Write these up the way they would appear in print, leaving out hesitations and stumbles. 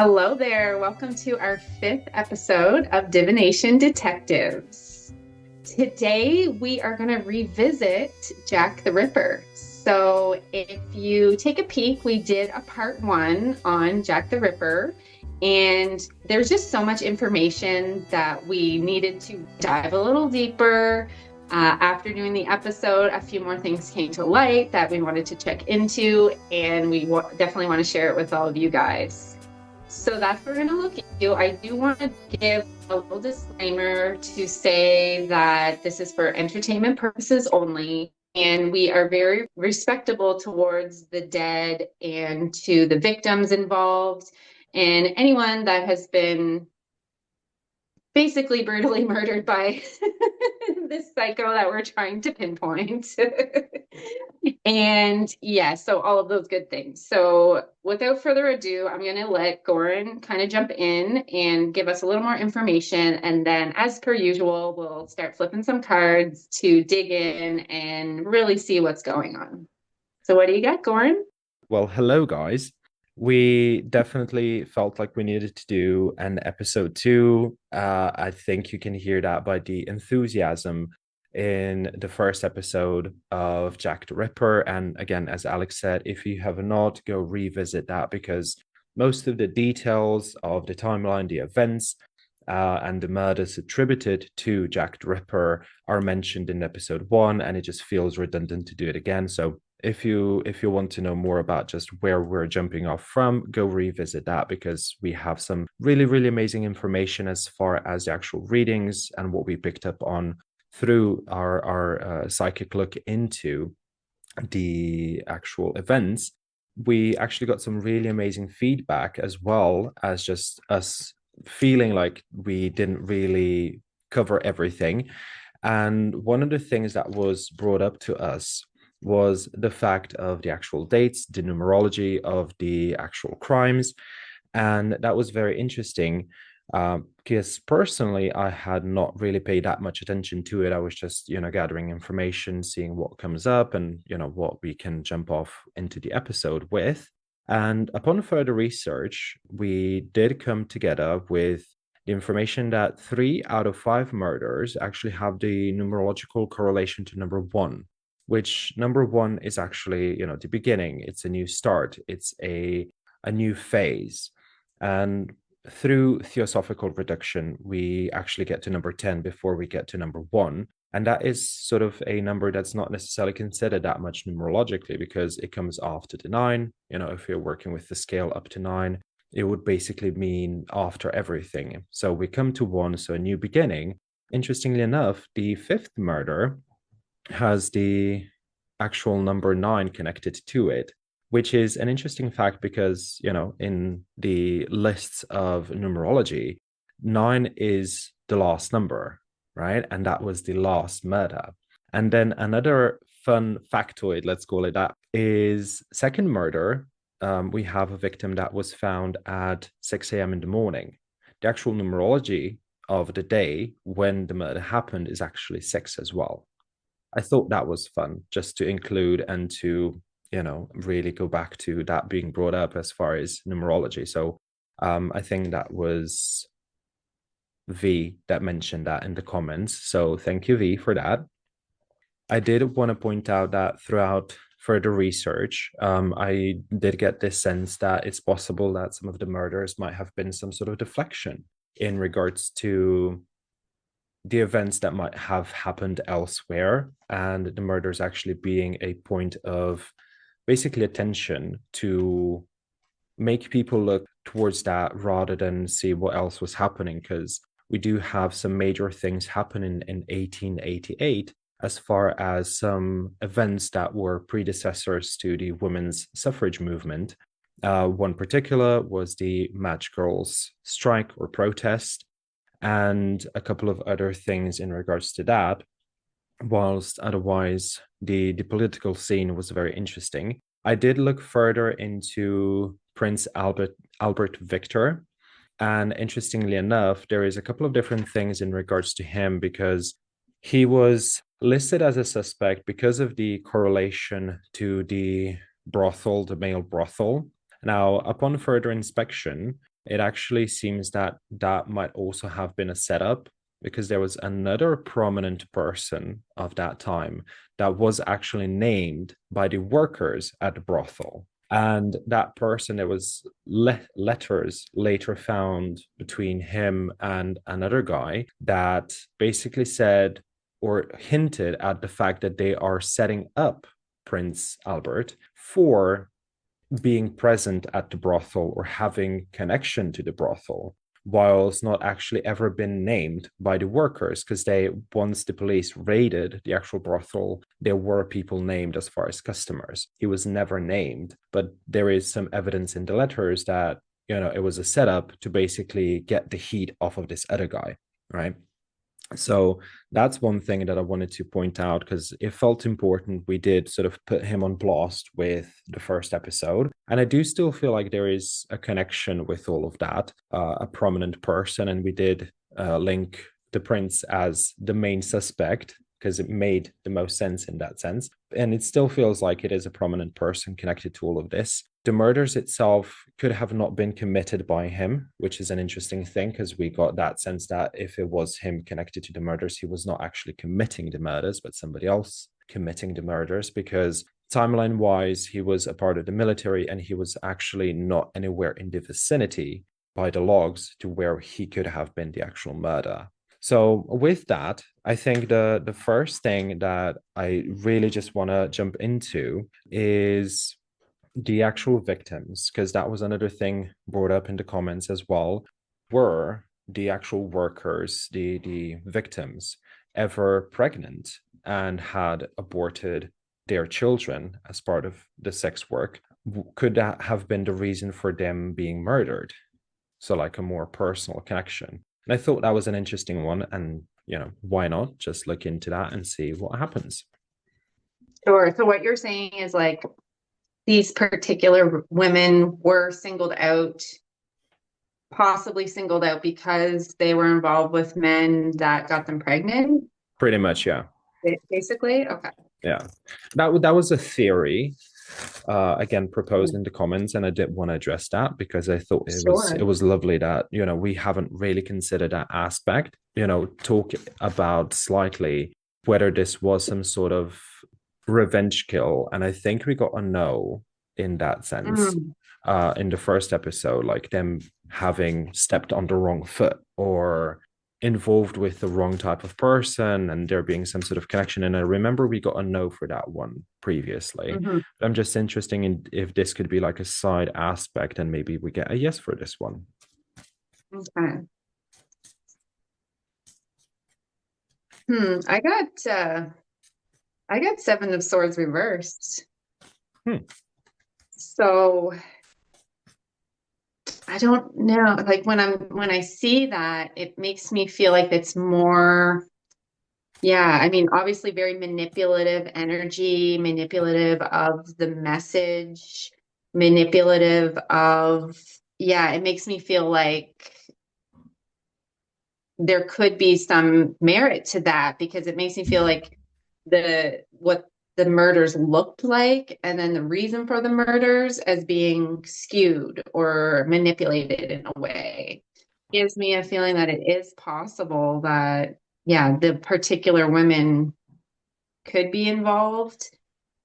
Hello there. Welcome to our fifth episode of Divination Detectives. Today, we are going to revisit Jack the Ripper. So, if you take a peek, we did a part one on Jack the Ripper, and there's just so much information that we needed to dive a little deeper. After doing the episode, a few more things came to light that we wanted to check into, and we definitely want to share it with all of you guys. So that's what we're going to look into. I do want to give a little disclaimer to say that this is for entertainment purposes only, and we are very respectable towards the dead and to the victims involved and anyone that has been basically brutally murdered by this psycho that we're trying to pinpoint. And yeah, so all of those good things. So without further ado, I'm going to let Goran kind of jump in and give us a little more information. And then, as per usual, we'll start flipping some cards to dig in and really see what's going on. So, what do you got, Goran? Well, hello, guys. We definitely felt like we needed to do an episode two. I think you can hear that by the enthusiasm in the first episode of Jack the Ripper. And again, as Alex said, if you have not, go revisit that because most of the details of the timeline, the events, and the murders attributed to Jack the Ripper are mentioned in episode one, and it just feels redundant to do it again. So if you want to know more about just where we're jumping off from, go revisit that because we have some really amazing information as far as the actual readings and what we picked up on through our psychic look into the actual events. We actually got some really amazing feedback as well as just us feeling like we didn't really cover everything. And one of the things that was brought up to us was the fact of the actual dates, the numerology of the actual crimes. And that was very interesting because personally, I had not really paid that much attention to it. I was just, gathering information, seeing what comes up and, what we can jump off into the episode with. And upon further research, we did come together with the information that 3 out of 5 murders actually have the numerological correlation to number one, which number one is actually, the beginning. It's a new start. It's a new phase. And through theosophical reduction, we actually get to number 10 before we get to number one. And that is sort of a number that's not necessarily considered that much numerologically because it comes after the nine. If you're working with the scale up to nine, it would basically mean after everything. So we come to one, so a new beginning. Interestingly enough, the fifth murder has the actual number nine connected to it, which is an interesting fact because, in the lists of numerology, nine is the last number, right? And that was the last murder. And then another fun factoid, let's call it that, is second murder. We have a victim that was found at 6 a.m. in the morning. The actual numerology of the day when the murder happened is actually six as well. I thought that was fun just to include and to, really go back to that being brought up as far as numerology. So I think that was V that mentioned that in the comments. So thank you, V, for that. I did want to point out that throughout further research, I did get this sense that it's possible that some of the murders might have been some sort of deflection in regards to the events that might have happened elsewhere, and the murders actually being a point of basically attention to make people look towards that rather than see what else was happening. Because we do have some major things happening in 1888 as far as some events that were predecessors to the women's suffrage movement. One particular was the Match Girls strike or protest, and a couple of other things in regards to that. Whilst otherwise the political scene was very interesting, I did look further into Prince Albert Victor. And interestingly enough, there is a couple of different things in regards to him because he was listed as a suspect because of the correlation to the brothel, the male brothel. Now, upon further inspection, it actually seems that that might also have been a setup, because there was another prominent person of that time that was actually named by the workers at the brothel. And that person, there was letters later found between him and another guy that basically said or hinted at the fact that they are setting up Prince Albert for being present at the brothel or having connection to the brothel, whilst not actually ever been named by the workers, because they, once the police raided the actual brothel, there were people named as far as customers. He was never named, but there is some evidence in the letters that, it was a setup to basically get the heat off of this other guy, right? So that's one thing that I wanted to point out, because it felt important. We did sort of put him on blast with the first episode. And I do still feel like there is a connection with all of that, a prominent person. And we did link the prince as the main suspect, because it made the most sense in that sense. And it still feels like it is a prominent person connected to all of this. The murders itself could have not been committed by him, which is an interesting thing, because we got that sense that if it was him connected to the murders, he was not actually committing the murders, but somebody else committing the murders, because timeline wise, he was a part of the military and he was actually not anywhere in the vicinity by the logs to where he could have been the actual murder. So with that, I think the first thing that I really just want to jump into is the actual victims, because that was another thing brought up in the comments as well. Were the actual workers, the victims, ever pregnant and had aborted their children as part of the sex work? Could that have been the reason for them being murdered? So like a more personal connection. And I thought that was an interesting one. And, why not just look into that and see what happens? Sure. So what you're saying is like these particular women were singled out, possibly singled out because they were involved with men that got them pregnant, Pretty much, yeah. basically? Okay. Yeah. That was a theory, again proposed in the comments, and I did want to address that because I thought it Sure. was lovely that we haven't really considered that aspect. Talk about slightly whether this was some sort of revenge kill, and I think we got a no in that sense. Mm. In the first episode, like them having stepped on the wrong foot or involved with the wrong type of person and there being some sort of connection. And I remember we got a no for that one previously. Mhm. I'm just interested in if this could be like a side aspect and maybe we get a yes for this one. Okay. I got Seven of Swords reversed. So I don't know. Like when I see that, it makes me feel like it's more, yeah, I mean, obviously very manipulative energy, manipulative of the message, manipulative of, yeah, it makes me feel like there could be some merit to that because it makes me feel like what the murders looked like and then the reason for the murders as being skewed or manipulated in a way gives me a feeling that it is possible that, yeah, the particular women could be involved.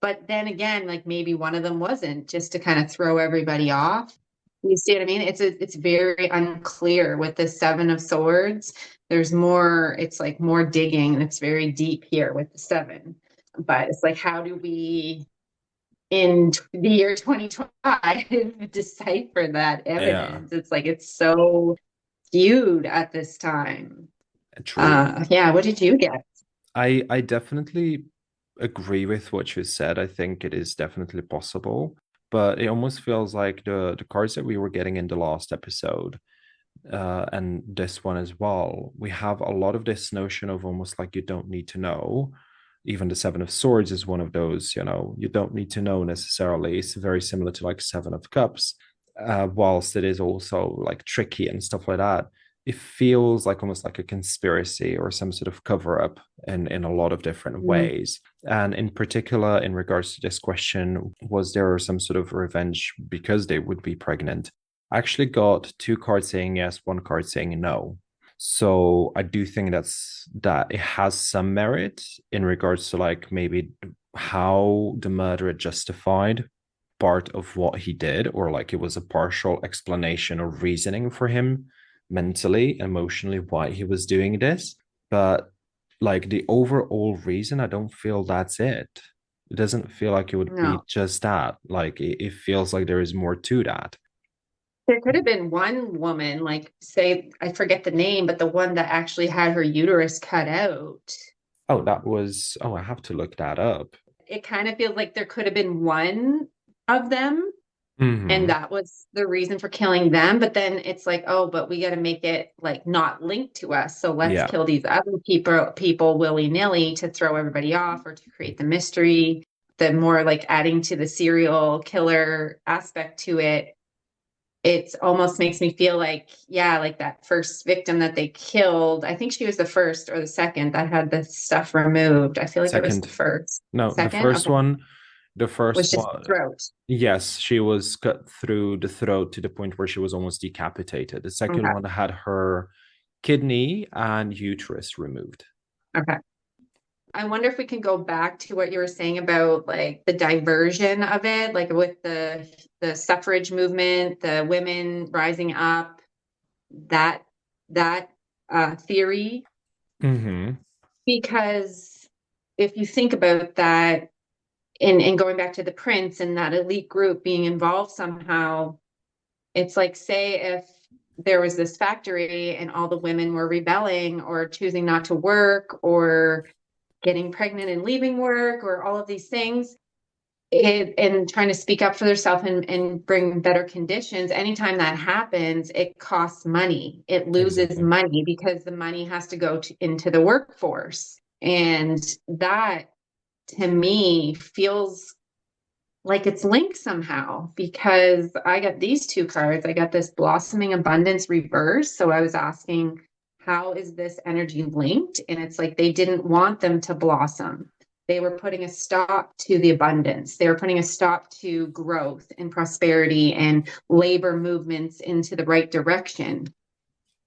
But then again, like maybe one of them wasn't, just to kind of throw everybody off. You see what I mean? It's very unclear with the Seven of Swords. There's more, it's like more digging, and it's very deep here with the seven. But it's like, how do we in the year 2025 decipher that Yeah, evidence? It's like it's so skewed at this time. true. Yeah, what did you get? I definitely agree with what you said. I think it is definitely possible, but it almost feels like the cards that we were getting in the last episode, and this one as well, we have a lot of this notion of almost like you don't need to know. Even the Seven of Swords is one of those, you don't need to know necessarily. It's very similar to like Seven of Cups, whilst it is also like tricky and stuff like that. It feels like almost like a conspiracy or some sort of cover up in a lot of different Mm, ways. And in particular, in regards to this question, was there some sort of revenge because they would be pregnant? I actually got two cards saying yes, one card saying no. So I do think that it has some merit in regards to like maybe how the murderer justified part of what he did, or like it was a partial explanation or reasoning for him mentally, emotionally, why he was doing this. But like the overall reason, I don't feel that's it. It doesn't feel like it would be No. just that. Like it feels like there is more to that. There could have been one woman, like, say, I forget the name, but the one that actually had her uterus cut out. Oh, that was, oh, I have to look that up. It kind of feels like there could have been one of them, and Hmm. that was the reason for killing them. But then it's like, oh, but we got to make it like not linked to us. So let's Yeah, kill these other people willy-nilly to throw everybody off or to create the mystery. The more like adding to the serial killer aspect to it, it almost makes me feel like, yeah, like that first victim that they killed. I think she was the first or the second that had the stuff removed. I feel like it was the second. first. No, Second? Okay. the Was first just one, throat. yes, she was cut through the throat to the point where she was almost decapitated. The second Okay. one had her kidney and uterus removed. Okay. I wonder if we can go back to what you were saying about like the diversion of it, like with the suffrage movement, the women rising up, that that theory. Hmm. Because if you think about that, and going back to the prince and that elite group being involved somehow, it's like, say if there was this factory and all the women were rebelling or choosing not to work or getting pregnant and leaving work or all of these things, and trying to speak up for themselves and bring better conditions. Anytime that happens, it costs money. It loses Exactly. money because the money has to go into the workforce. And that to me feels like it's linked somehow, because I got these two cards. I got this blossoming abundance reverse. So I was asking, how is this energy linked? And it's like they didn't want them to blossom. They were putting a stop to the abundance. They were putting a stop to growth and prosperity and labor movements into the right direction.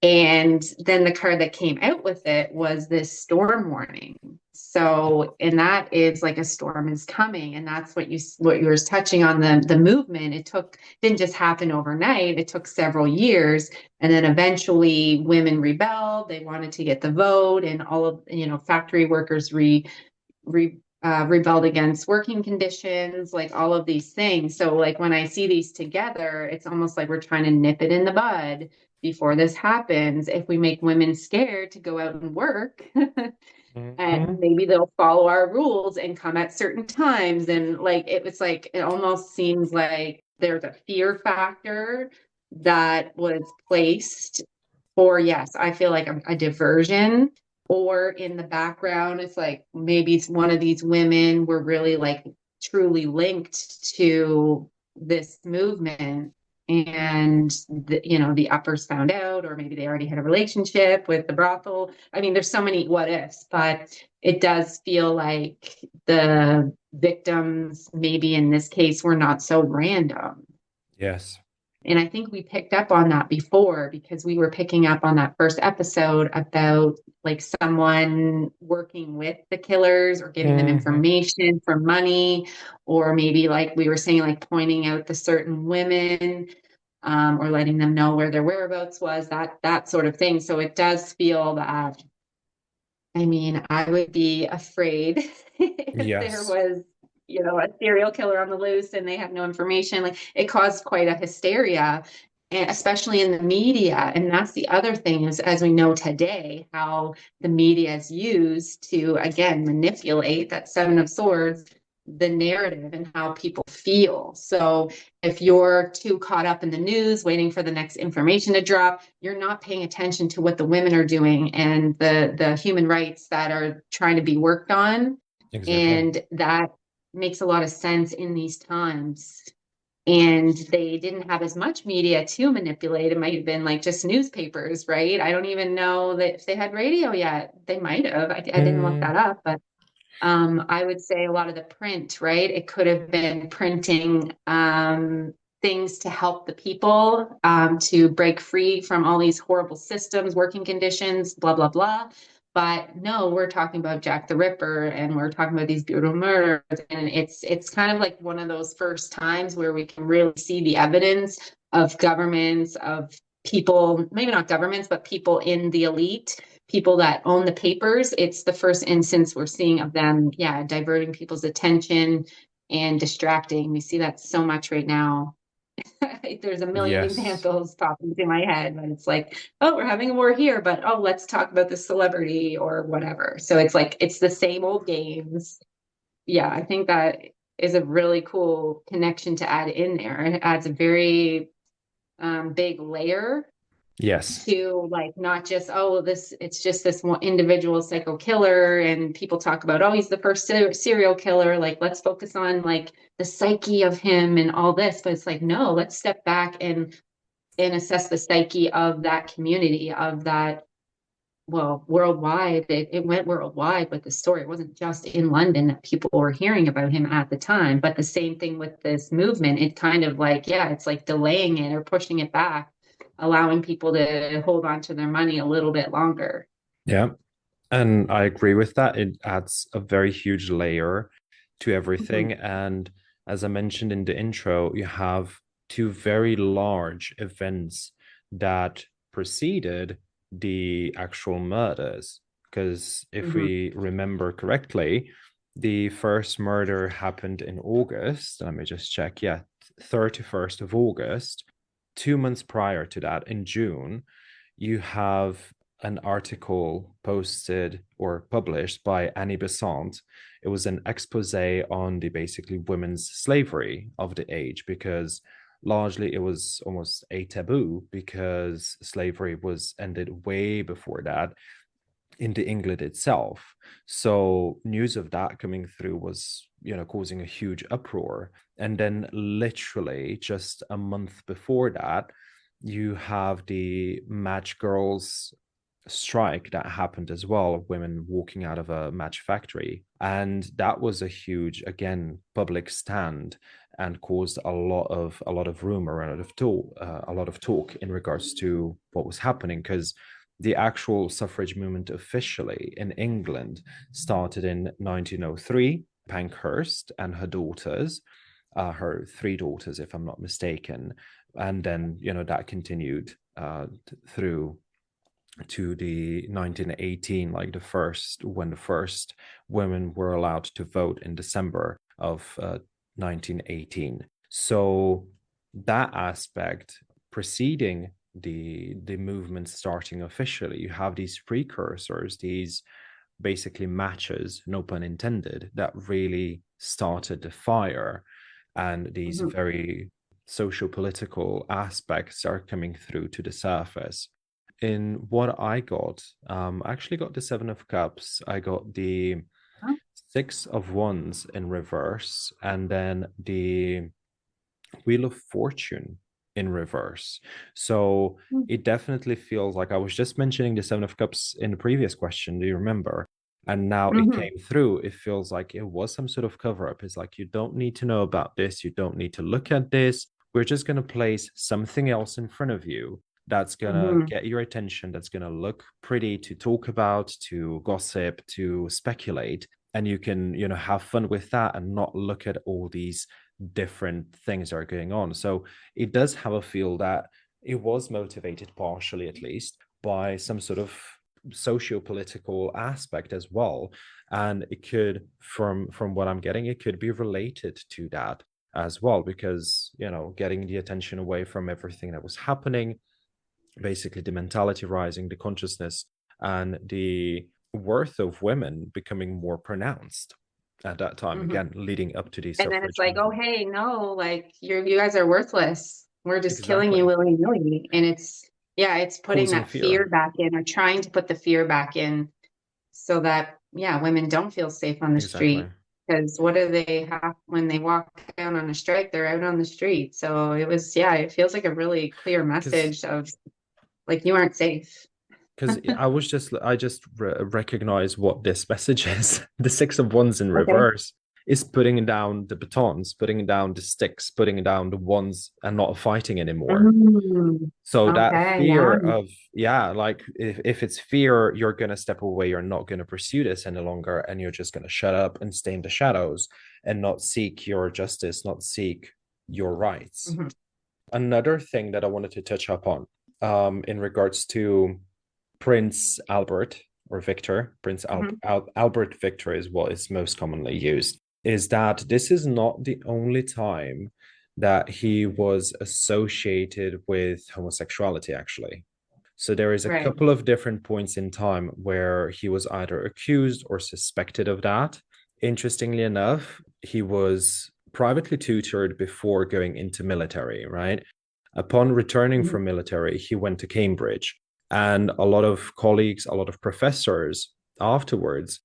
And then the card that came out with it was this storm warning. So, and that is like a storm is coming. And that's what you were touching on, the movement. It didn't just happen overnight. It took several years. And then eventually women rebelled. They wanted to get the vote, and all of, factory workers rebelled against working conditions, like all of these things. So, like when I see these together, it's almost like we're trying to nip it in the bud before this happens. If we make women scared to go out and work, and Hmm. maybe they'll follow our rules and come at certain times. And like it was like it almost seems like there's a fear factor that was placed for, yes, I feel like a diversion. Or in the background, it's like maybe it's one of these women were really like truly linked to this movement, and the uppers found out, or maybe they already had a relationship with the brothel. I mean, there's so many what ifs, but it does feel like the victims, maybe in this case, were not so random. Yes. And I think we picked up on that before, because we were picking up on that first episode about like someone working with the killers or giving them Hmm. information for money, or maybe like we were saying, like pointing out the certain women, or letting them know where their whereabouts was, that sort of thing. So it does feel that, I mean, I would be afraid if there Yes. was, a serial killer on the loose and they have no information. Like it caused quite a hysteria, and especially in the media. And that's the other thing is, as we know today, how the media is used to, again, manipulate that Seven of Swords, the narrative and how people feel. So if you're too caught up in the news, waiting for the next information to drop, you're not paying attention to what the women are doing and the human rights that are trying to be worked on. Exactly. And that makes a lot of sense in these times. And they didn't have as much media to manipulate. It might have been like just newspapers, right? I don't even know that if they had radio yet. They might have. I didn't look Mm, that up, but I would say a lot of the print, right? It could have been printing, things to help the people, to break free from all these horrible systems, working conditions, blah, blah, blah. But no, we're talking about Jack the Ripper and we're talking about these brutal murders. And it's kind of like one of those first times where we can really see the evidence of governments, of people, maybe not governments, but people in the elite, people that own the papers. It's the first instance we're seeing of them, yeah, diverting people's attention and distracting. We see that so much right now. There's a million Yes. examples popping into my head, but it's like, oh, we're having a war here, but oh, let's talk about the celebrity or whatever. So it's like it's the same old games. Yeah, I think that is a really cool connection to add in there. It adds a very big layer Yes. to like not just oh this it's just this one individual psycho killer and people talk about oh he's the first serial killer, like let's focus on like the psyche of him and all this, but it's like no, let's step back and assess the psyche of that community, of that, well, worldwide. It went worldwide with the story. It wasn't just in London that people were hearing about him at the time, but the same thing with this movement. It kind of like, yeah, it's like delaying it or pushing it back, allowing people to hold on to their money a little bit longer. Yeah. And I agree with that. It adds a very huge layer to everything. Mhm. And as I mentioned in the intro, you have two very large events that preceded the actual murders. Because if Mhm. we remember correctly, the first murder happened in August. Let me just check. Yeah, 31st of August. 2 months prior to that, in June, you have an article posted or published by Annie Besant. It was an expose on the basically women's slavery of the age, because largely it was almost a taboo because slavery was ended way before that in the England itself. So news of that coming through was, causing a huge uproar. And then literally just a month before that, you have the match girls strike that happened as well, women walking out of a match factory. And that was a huge, again, public stand and caused a lot of rumor and a lot of talk in regards to what was happening, because the actual suffrage movement officially in England started in 1903. Pankhurst and her three daughters, if I'm not mistaken, and then that continued through to the 1918, like when the first women were allowed to vote in December of 1918. So that aspect preceding the movement starting officially, you have these precursors, these basically matches, no pun intended, that really started the fire, and these Mhm. very socio-political aspects are coming through to the surface. In what I got, I actually got the Seven of Cups. I got the Six of Wands in reverse, and then the Wheel of Fortune in reverse. So it definitely feels like, I was just mentioning the Seven of Cups in the previous question. Do you remember? And now it Mhm. came through. It feels like it was some sort of cover up. It's like, you don't need to know about this. You don't need to look at this. We're just going to place something else in front of you that's going to Mhm. get your attention, that's going to look pretty to talk about, to gossip, to speculate. And you can, have fun with that and not look at all these different things that are going on. So it does have a feel that it was motivated, partially at least, by some sort of socio-political aspect as well. And it could, from what I'm getting, it could be related to that as well, because getting the attention away from everything that was happening, basically the mentality rising, the consciousness, and the worth of women becoming more pronounced at that time, Mhm. again leading up to the And then it's suffrage like, oh, movement. hey, no, like you guys are worthless. We're just killing you Exactly. willy-nilly. And it's, yeah, it's putting Causing that fear fear. back in or trying to put the fear back in so that, yeah, women don't feel safe on the Exactly. street. Because what do they have when they walk out on a strike? They're out on the street. So it was, yeah, it feels like a really clear Because message of like, you aren't safe. I just recognize what this message is. The Six of Wands in Okay. reverse. is putting down the batons, putting down the sticks, putting down the wands, and not fighting anymore. Mm, So that okay, yeah. fear of, yeah, like if it's fear, you're going to step away, you're not going to pursue this any longer, and you're just going to shut up and stay in the shadows and not seek your justice, not seek your rights. Mhm, Another thing that I wanted to touch up on, in regards to Prince Albert or Victor, mhm. Albert Victor is what is most commonly used, is that this is not the only time that he was associated with homosexuality, actually. So there is a Right. couple of different points in time where he was either accused or suspected of that. Interestingly enough, he was privately tutored before going into military, right? Upon returning Mhm. from military, he went to Cambridge. And a lot of colleagues, a lot of professors afterwards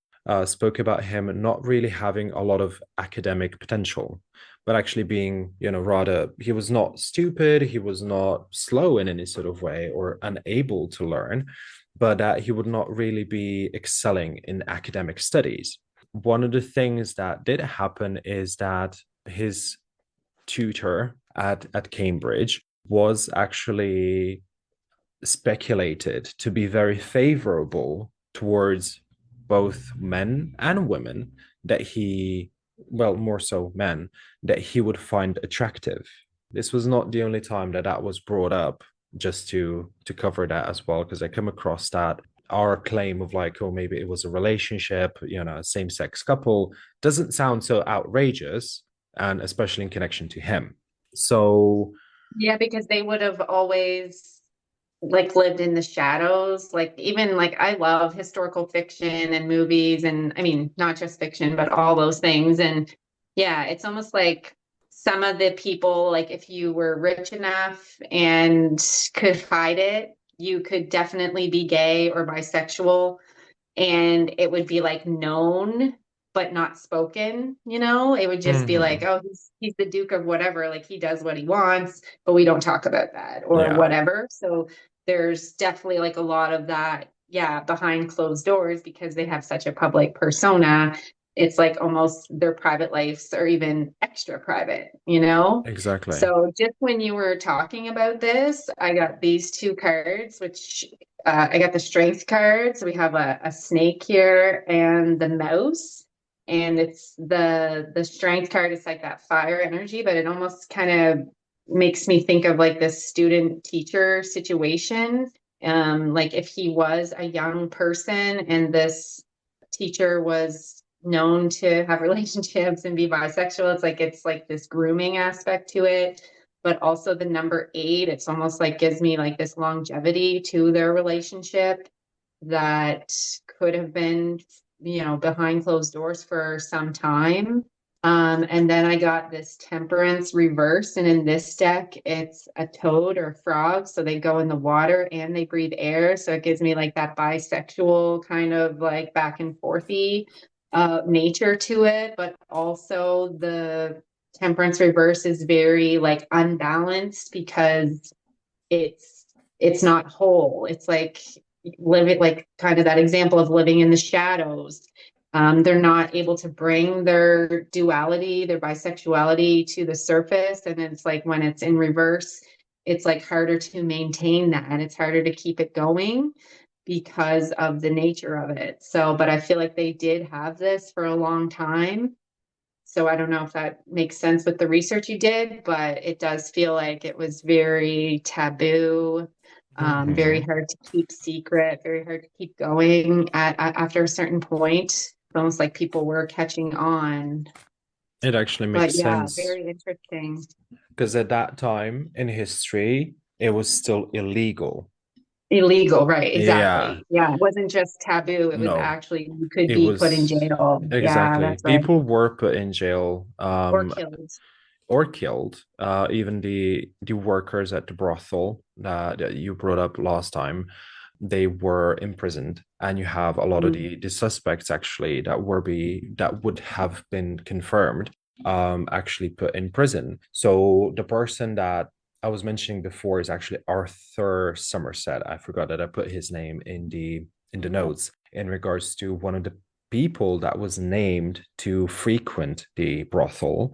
spoke about him not really having a lot of academic potential, but actually being, rather, he was not stupid, he was not slow in any sort of way or unable to learn, but that he would not really be excelling in academic studies. One of the things that did happen is that his tutor at Cambridge was actually speculated to be very favorable towards both men and women that he, well, more so men, that he would find attractive. This was not the only time that that was brought up, just to cover that as well, because I come across that our claim of like, oh, maybe it was a relationship, same-sex couple, doesn't sound so outrageous, and especially in connection to him. So Yeah, because they would have always like lived in the shadows. Like even like I love historical fiction and movies and I mean not just fiction, but all those things. And yeah, it's almost like some of the people, like if you were rich enough and could hide it, you could definitely be gay or bisexual and it would be like known but not spoken, it would just be like, mhm, oh, he's the duke of whatever, like he does what he wants but we don't talk about that or yeah, whatever. So there's definitely like a lot of that, yeah, behind closed doors because they have such a public persona. It's like almost their private lives are even extra private. exactly. So just when you were talking about this, I got these two cards, which I got the strength cards. We have a snake here and the mouse. And it's the strength card is like that fire energy, but it almost kind of makes me think of like this student teacher situation. Like if he was a young person and this teacher was known to have relationships and be bisexual, it's like this grooming aspect to it, but also the number 8, it's almost like gives me like this longevity to their relationship that could have been, behind closed doors for some time. And then I got this temperance reverse, and in this deck, it's a toad or frog. So they go in the water and they breathe air. So it gives me like that bisexual kind of like back and forthy nature to it, but also the temperance reverse is very like unbalanced because it's not whole. It's like living like kind of that example of living in the shadows. They're not able to bring their duality, their bisexuality to the surface. And it's like when it's in reverse, it's like harder to maintain that. It's harder to keep it going because of the nature of it. So, but I feel like they did have this for a long time. So I don't know if that makes sense with the research you did, but it does feel like it was very taboo, very Mhm. hard to keep secret, very hard to keep going after a certain point. It's almost like people were catching on. It actually But makes yeah, sense very interesting. because at that time in history, it was still illegal. Illegal, right? Yeah, Exactly. Yeah, it wasn't just taboo, it was no, actually you could it be put in was jail. Yeah, exactly. that's right. People were put in jail, Or killed. or killed. Even the workers at the brothel that you brought up last time, they were imprisoned, and you have a lot of Mhm. the suspects actually that would have been confirmed, actually put in prison. So the person that I was mentioning before is actually Arthur Somerset. I forgot that I put his name in the notes in regards to one of the people that was named to frequent the brothel,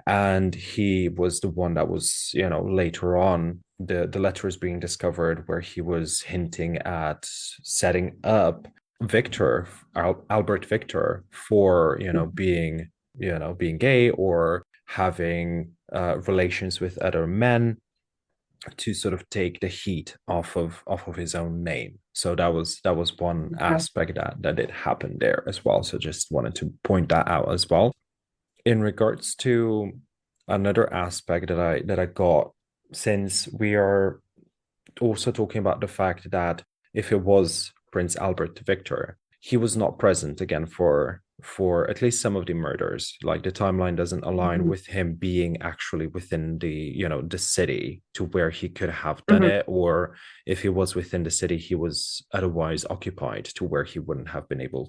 and he was the one that was, later on the letters being discovered where he was hinting at setting up Victor, Albert Victor, for being gay or having relations with other men to sort of take the heat off of his own name. So that was one aspect that did happen there as well. So just wanted to point that out as well. In regards to another aspect that I got, since we are also talking about the fact that if it was Prince Albert Victor, he was not present again for at least some of the murders. Like the timeline doesn't align Mhm. with him being actually within the city to where he could have done Mhm. it, or if he was within the city, he was otherwise occupied to where he wouldn't have been able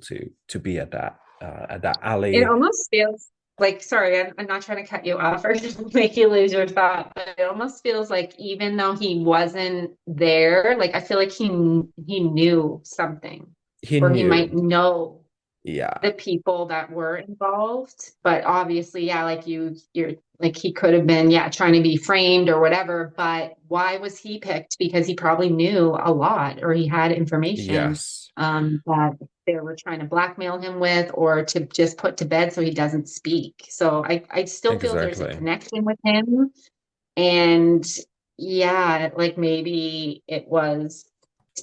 to be at that It alley. almost feels like, sorry, I'm not trying to cut you off or make you lose your thought, but it almost feels like even though he wasn't there, like I feel like he knew something, He or he might knew. know Yeah. the people that were involved. But obviously, yeah, like you're like he could have been, yeah, trying to be framed or whatever. But why was he picked? Because he probably knew a lot, or he had information Yes. that they were trying to blackmail him with, or to just put to bed so he doesn't speak. So I still feel there's a Exactly. connection with him. And yeah, like maybe it was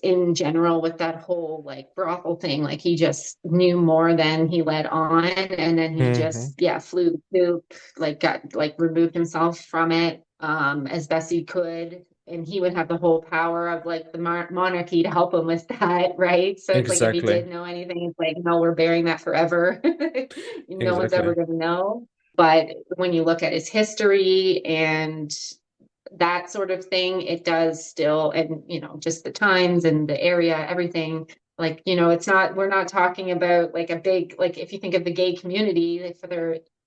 in general with that whole like brothel thing, like he just knew more than he let on, and then he Hmm. just, yeah, flew poop, like got like removed himself from it as best he could. And he would have the whole power of like the monarchy to help him with that, right? So it's like if he Exactly. did know anything, it's like, no, we're bearing that forever. No one's ever Exactly. going to know. But when you look at his history and that sort of thing, it does still, and just the times and the area, everything. Like, it's not, we're not talking about like a big, like if you think of the gay community,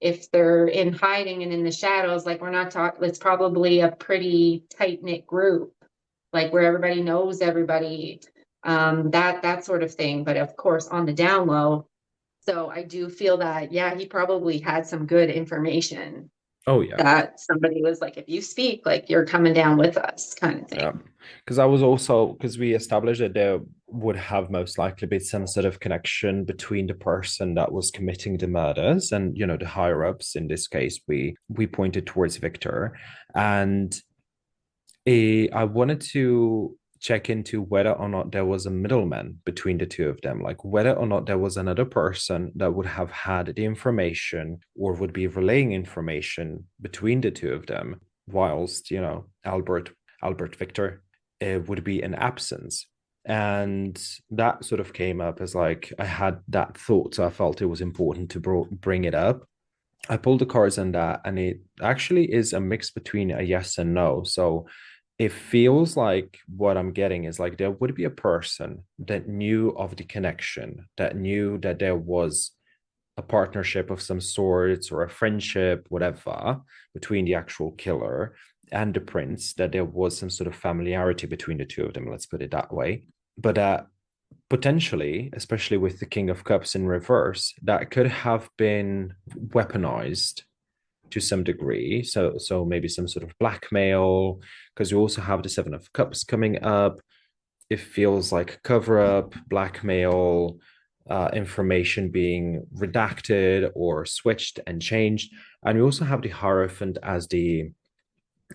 if they're in hiding and in the shadows, like we're not talking, it's probably a pretty tight-knit group, like where everybody knows everybody, that sort of thing. But of course, on the down low. So I do feel that, yeah, he probably had some good information Oh yeah. that somebody was like, if you speak, like you're coming down with us, kind of Yeah. thing. Because I was also, because we established that there would have most likely been some sort of connection between the person that was committing the murders and the higher ups. In this case, we pointed towards Victor, and I wanted to check into whether or not there was a middleman between the two of them, like whether or not there was another person that would have had the information or would be relaying information between the two of them, whilst Albert Victor would be in absence. And that sort of came up as like I had that thought, so I felt it was important to bring it up. I pulled the cards on that, and it actually is a mix between a yes and no. So it feels like what I'm getting is like there would be a person that knew of the connection, that knew that there was a partnership of some sorts or a friendship, whatever, between the actual killer and the prince, that there was some sort of familiarity between the two of them, let's put it that way. But potentially, especially with the King of Cups in reverse, that could have been weaponized to some degree. So maybe some sort of blackmail, because you also have the Seven of Cups coming up. It feels like cover up, blackmail, information being redacted or switched and changed. And you also have the Hierophant as the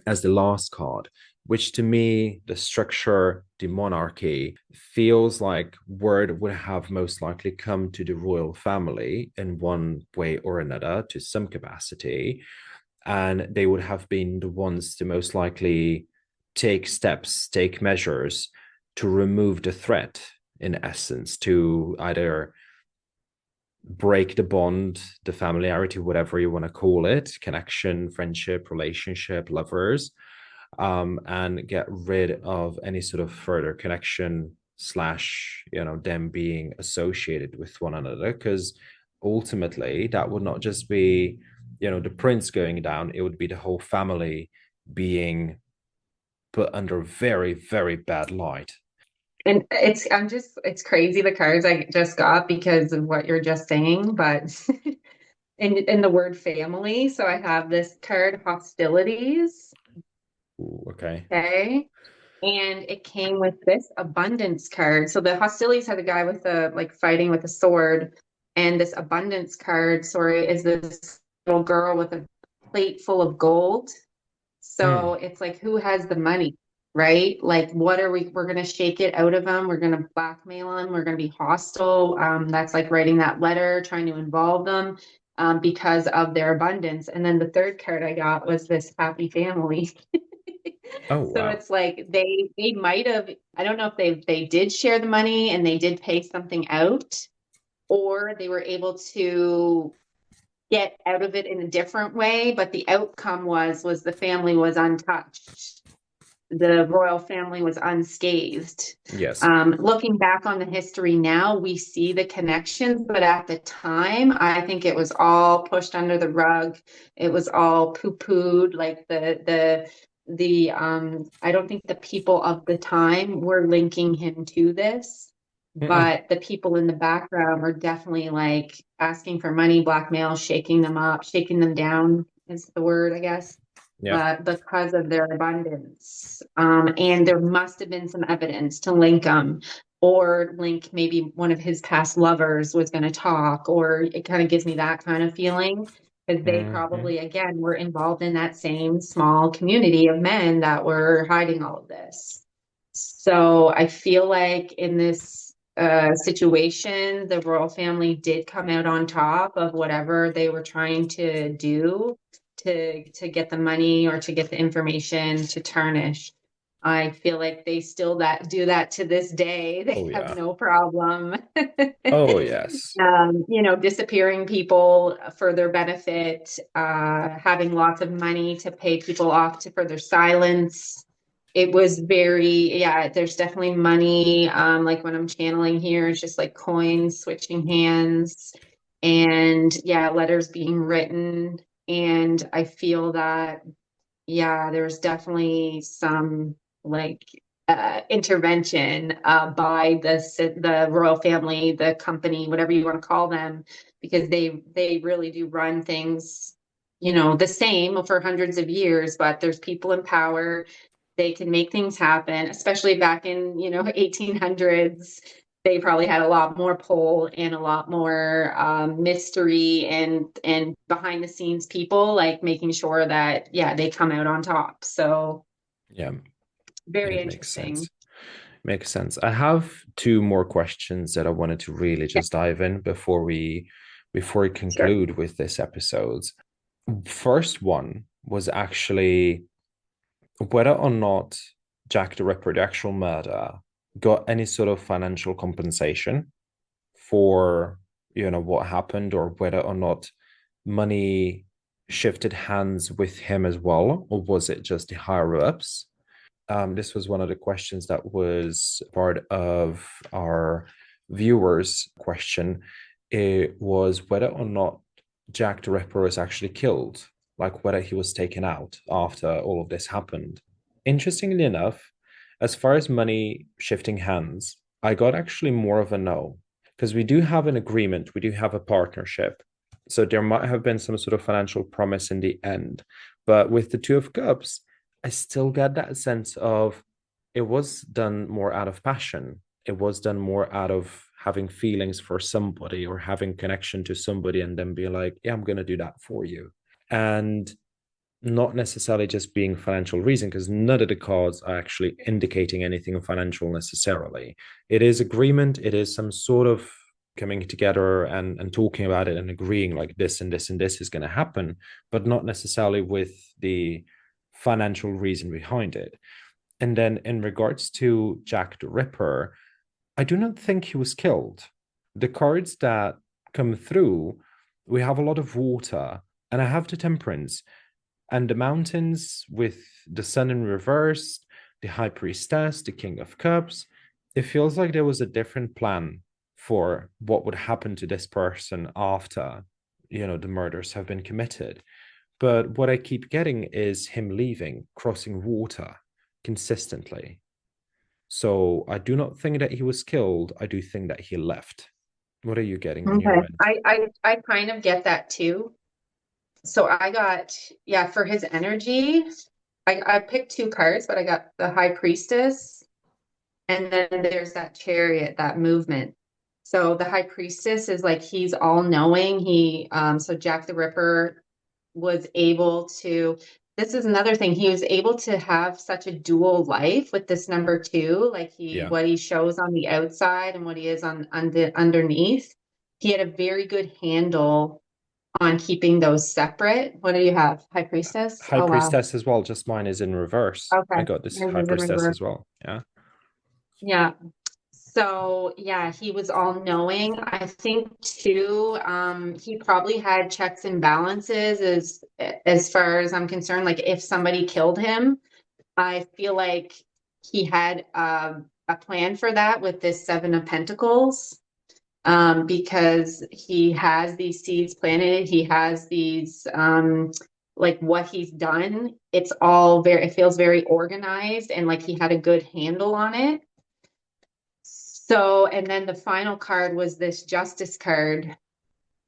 last card, which to me, the structure, the monarchy, feels like word would have most likely come to the royal family in one way or another to some capacity. And they would have been the ones to most likely take steps, take measures to remove the threat, in essence, to either break the bond, the familiarity, whatever you want to call it, connection, friendship, relationship, lovers, and get rid of any sort of further connection slash them being associated with one another, because ultimately that would not just be the prince going down, it would be the whole family being put under very, very bad light. And it's crazy the cards I just got because of what you're just saying, but in the word family. So I have this card, hostilities. Ooh, okay. Okay. And it came with this abundance card. So the hostilities had a guy with a like fighting with a sword, and this abundance card, sorry, is this little girl with a plate full of gold. So Mm. it's like, who has the money, right? Like, what are we're going to shake it out of them. We're going to blackmail them. We're going to be hostile. That's like writing that letter, trying to involve them because of their abundance. And then the third card I got was this happy family. Oh, So wow. it's like they might have, I don't know if they did share the money and they did pay something out, or they were able to get out of it in a different way, but the outcome was the family was untouched. The royal family was unscathed. Yes. Looking back on the history now, we see the connections, but at the time, I think it was all pushed under the rug. It was all poo-pooed. Like I don't think the people of the time were linking him to this, Mm-mm. but the people in the background were definitely like asking for money, blackmail, shaking them up, shaking them down is the word, I guess, Yeah. but because of their abundance. And there must have been some evidence to link them, or link maybe one of his past lovers was going to talk, or it kind of gives me that kind of feeling because they Hmm. probably, again, were involved in that same small community of men that were hiding all of this. So I feel like in this situation, the royal family did come out on top of whatever they were trying to do to get the money or to get the information to tarnish. I feel like they still that do that to this day. Oh, They have yeah. no problem. Oh, yes. Disappearing people for their benefit, having lots of money to pay people off for their silence. It was very, yeah, there's definitely money. Like when I'm channeling here, it's just like coins switching hands and yeah, letters being written. And I feel that yeah, there's definitely some like intervention by the royal family, the company, whatever you want to call them, because they really do run things, the same for hundreds of years. But there's people in power. They can make things happen, especially back in 1800s. They probably had a lot more pull and a lot more mystery and behind the scenes people like making sure that yeah they come out on top. So Yeah, very it makes interesting. sense. Makes sense. I have two more questions that I wanted to really Yeah, just dive in before we sure. conclude with this episode. First one was actually whether or not Jack the Ripper, the actual murderer, got any sort of financial compensation for what happened, or whether or not money shifted hands with him as well, or was it just the higher ups? This was one of the questions that was part of our viewers' question. It was whether or not Jack the Ripper was actually killed, like whether he was taken out after all of this happened. Interestingly enough, as far as money shifting hands, I got actually more of a no, because we do have an agreement, we do have a partnership. So there might have been some sort of financial promise in the end. But with the Two of Cups, I still get that sense of it was done more out of passion. It was done more out of having feelings for somebody or having connection to somebody and then be like, yeah, I'm going to do that for you. And not necessarily just being financial reason, because none of the cards are actually indicating anything financial necessarily. It is agreement, it is some sort of coming together and talking about it and agreeing like this and this and this is going to happen, but not necessarily with the financial reason behind it. And then in regards to Jack the Ripper, I do not think he was killed. The cards that come through, we have a lot of water, and I have the Temperance and the mountains with the sun in reverse, the high priestess, the king of cups. It feels like there was a different plan for what would happen to this person after, the murders have been committed. But what I keep getting is him leaving, crossing water consistently. So I do not think that he was killed. I do think that he left. What are you getting on Okay. your end? I kind of get that too. So I got, yeah, for his energy, I picked two cards, but I got the High Priestess, and then there's that Chariot, that movement. So the High Priestess is like he's all knowing. So Jack the Ripper was able to, this is another thing, he was able to have such a dual life with this number two, like Yeah. what he shows on the outside and what he is on the underneath. He had a very good handle on keeping those separate. What do you have? High Priestess? High Oh wow. Priestess as well, just mine is in reverse. I Okay. got this Yours High is in Priestess reverse. as well. Yeah. Yeah. So yeah, he was all knowing. I think too, he probably had checks and balances as far as I'm concerned. Like if somebody killed him, I feel like he had a plan for that with this Seven of Pentacles, because he has these seeds planted. He has these, like what he's done. It's all very, it feels very organized and like he had a good handle on it. So, and then the final card was this Justice card.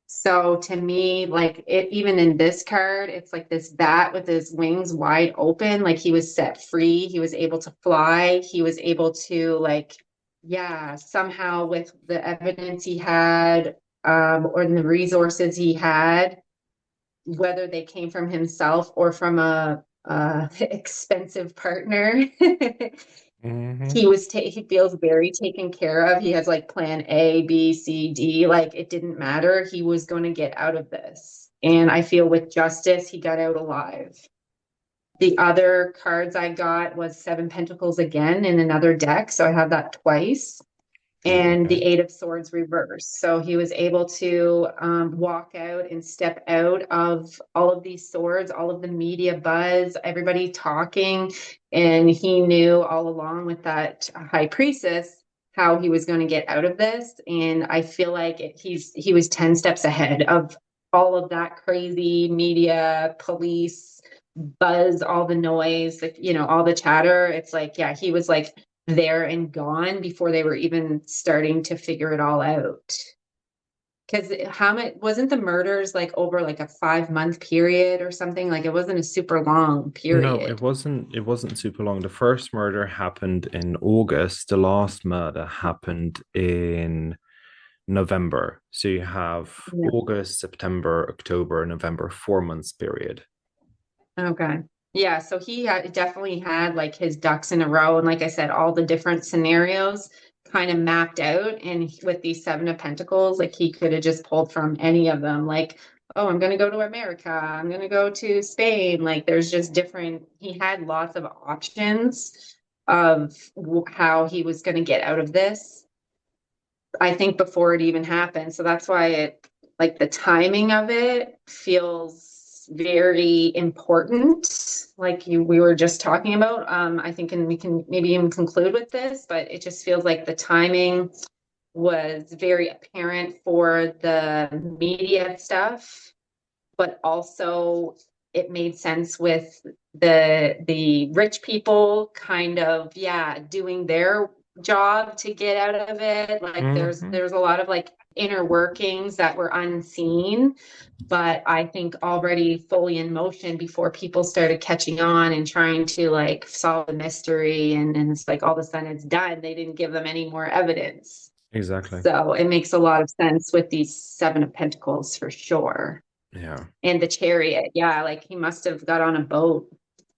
So to me, like it, even in this card, it's like this bat with his wings wide open, like he was set free, he was able to fly, he was able to like, yeah, somehow with the evidence he had, or the resources he had, whether they came from himself or from a expensive partner. Hmm. He feels very taken care of. He has like plan A, B, C, D. Like it didn't matter. He was going to get out of this. And I feel with Justice, he got out alive. The other cards I got was Seven Pentacles again in another deck. So I have that twice, Ooh, and okay. the Eight of Swords reversed. So he was able to walk out and step out of all of these swords, all of the media buzz, everybody talking. And he knew all along with that High Priestess how he was going to get out of this. And I feel like he was 10 steps ahead of all of that crazy media, police buzz, all the noise, like, all the chatter. It's like, yeah, he was like there and gone before they were even starting to figure it all out. Because how much wasn't the murders like over like a 5 month period or something? Like it wasn't a super long No, period. it wasn't super long. The first murder happened in August. The last murder happened in November. So you have Yeah. August, September, October, November, 4 months period. Okay. Yeah. So definitely had like his ducks in a row. And like I said, all the different scenarios kind of mapped out. And with these Seven of Pentacles, like he could have just pulled from any of them. Like, oh, I'm going to go to America. I'm going to go to Spain. Like there's just different, he had lots of options of how he was going to get out of this. I think before it even happened. So that's why like the timing of it feels very important. Like we were just talking about. I think, and we can maybe even conclude with this, but it just feels like the timing was very apparent for the media stuff, but also it made sense with the rich people kind of, yeah, doing their job to get out of it. Like Hmm. there's a lot of like inner workings that were unseen, but I think already fully in motion before people started catching on and trying to like solve the mystery, and it's like all of a sudden it's done. They didn't give them any more evidence. Exactly. So it makes a lot of sense with these Seven of Pentacles for sure. Yeah. And the Chariot, yeah, like he must have got on a boat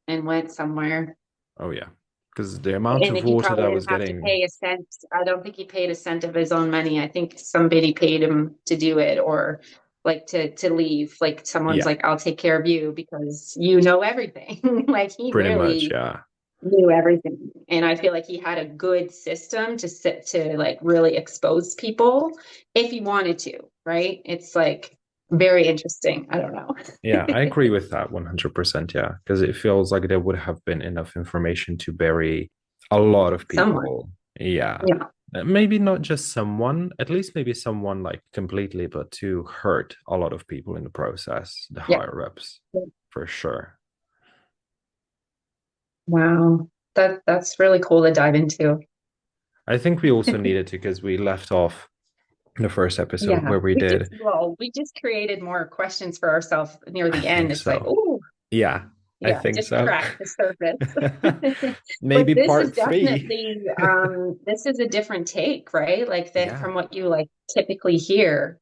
and went somewhere. Oh, yeah. Because the amount And of he water that probably I didn't was have to getting, pay a cent. I don't think he paid a cent of his own money. I think somebody paid him to do it, or like to leave. Like someone's yeah, like, I'll take care of you because you know everything. Like he pretty much. really Yeah. knew everything. And I feel like he had a good system to like really expose people if he wanted to, right? It's like very interesting. I don't know. Yeah, I agree with that 100%. Yeah, because it feels like there would have been enough information to bury a lot of Someone. people. Yeah. Yeah. Maybe not just someone, at least maybe someone like completely, but to hurt a lot of people in the process, the Yeah. higher ups, for sure. Wow. That's really cool to dive into. I think we also needed to because we left off the first episode Yeah, where we did. we just created more questions for ourselves near I the end. think It's like, so. oh, Yeah, I yeah, think just so. cracked the surface. But Maybe this is part three. definitely, this is a different take, right? Like than Yeah, from what you like typically hear.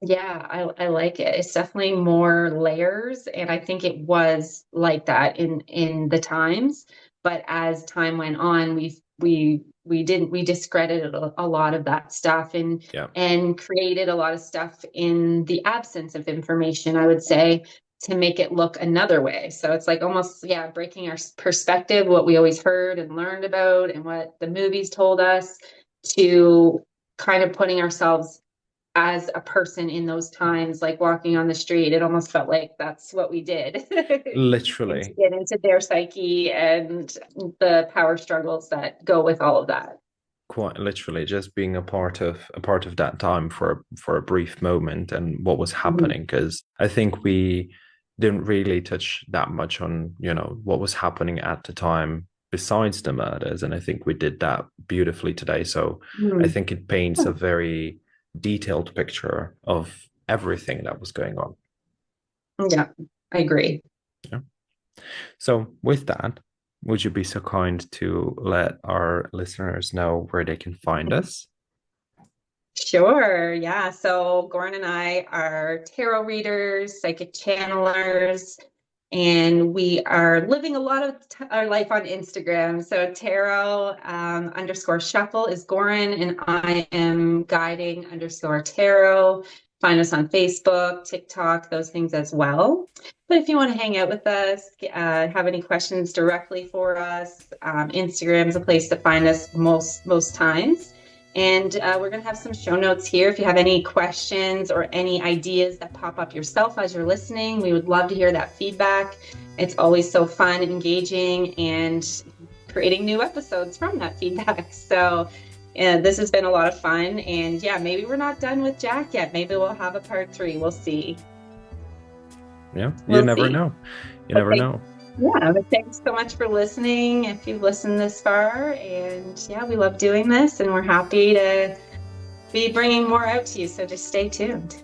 Yeah, I like it. It's definitely more layers, and I think it was like that in the times. But as time went on, we discredited a lot of that stuff yeah, and created a lot of stuff in the absence of information, I would say, to make it look another way. So it's like almost, yeah, breaking our perspective, what we always heard and learned about, and what the movies told us, to kind of putting ourselves as a person in those times, like walking on the street. It almost felt like that's what we did. And to literally. get into their psyche and the power struggles that go with all of that. Quite literally just being a part of that time for a brief moment and what was Mhm. happening, because I think we didn't really touch that much on what was happening at the time besides the murders, and I think we did that beautifully today. So I Mhm. think it paints a very detailed picture of everything that was going on. Yeah, I agree. Yeah. So with that, would you be so kind to let our listeners know where they can find us? Sure. Yeah. So Goran and I are tarot readers, psychic channelers, and we are living a lot of our life on Instagram. So tarot underscore shuffle is Goran, and I am guiding underscore tarot. Find us on Facebook, TikTok, those things as well. But if you want to hang out with us, have any questions directly for us, Instagram is a place to find us most times. And we're going to have some show notes here. If you have any questions or any ideas that pop up yourself as you're listening, we would love to hear that feedback. It's always so fun, engaging, and creating new episodes from that feedback. So this has been a lot of fun. And yeah, maybe we're not done with Jack yet. Maybe we'll have a part 3. We'll see. Yeah, you We'll never see. know. You But never know. yeah, but thanks so much for listening. If you've listened this far, and yeah, we love doing this, and we're happy to be bringing more out to you. So just stay tuned.